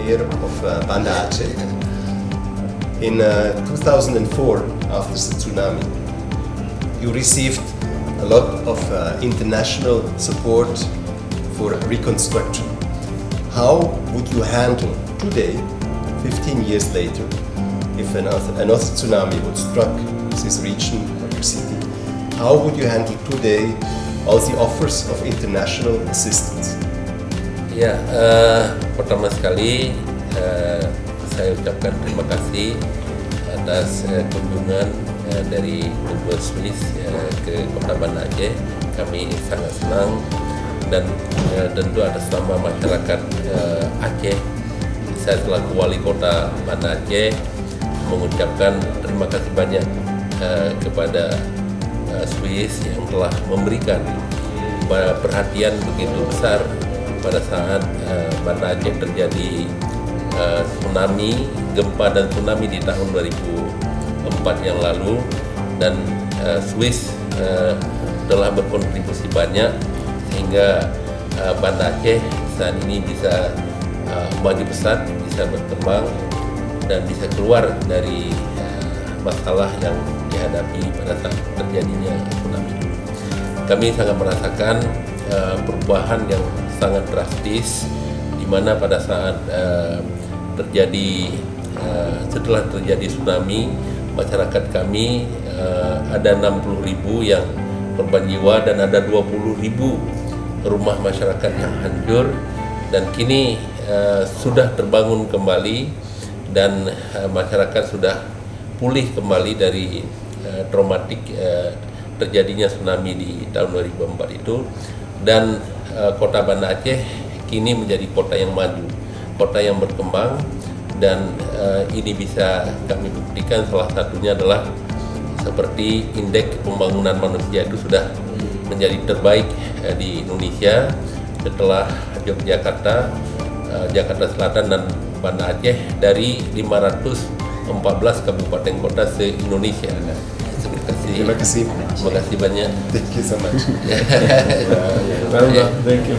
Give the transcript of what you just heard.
mayor of Banda Aceh. In 2004, after the tsunami, you received a lot of international support for reconstruction. How would you handle today, 15 years later, if another tsunami would struck this region or your city? How would you handle today all the offers of international assistance? Ya, pertama sekali saya ucapkan terima kasih atas kunjungan dari Dubes Swiss ke Kota Banda Aceh. Kami sangat senang dan tentu atas nama masyarakat Aceh, saya selaku Wali Kota Banda Aceh mengucapkan terima kasih banyak kepada Swiss yang telah memberikan perhatian begitu besar pada saat Banda Aceh terjadi tsunami, gempa dan tsunami di tahun 2004 yang lalu, dan Swiss telah berkontribusi banyak sehingga Banda Aceh saat ini bisa maju pesat, bisa berkembang dan bisa keluar dari masalah yang dihadapi pada saat terjadinya tsunami. Kami sangat merasakan perubahan yang sangat drastis, di mana pada saat setelah terjadi tsunami, masyarakat kami ada 60.000 yang korban jiwa dan ada 20.000 rumah masyarakat yang hancur, dan kini sudah terbangun kembali dan masyarakat sudah pulih kembali dari traumatik terjadinya tsunami di tahun 2004 itu, dan kota Banda Aceh kini menjadi kota yang maju, kota yang berkembang, dan ini bisa kami buktikan salah satunya adalah seperti indeks pembangunan manusia itu sudah menjadi terbaik di Indonesia setelah Yogyakarta, Jakarta Selatan dan Banda Aceh dari 514 kabupaten kota se-Indonesia. Terima kasih. Terima kasih banyak. Thank you so much. Thank you.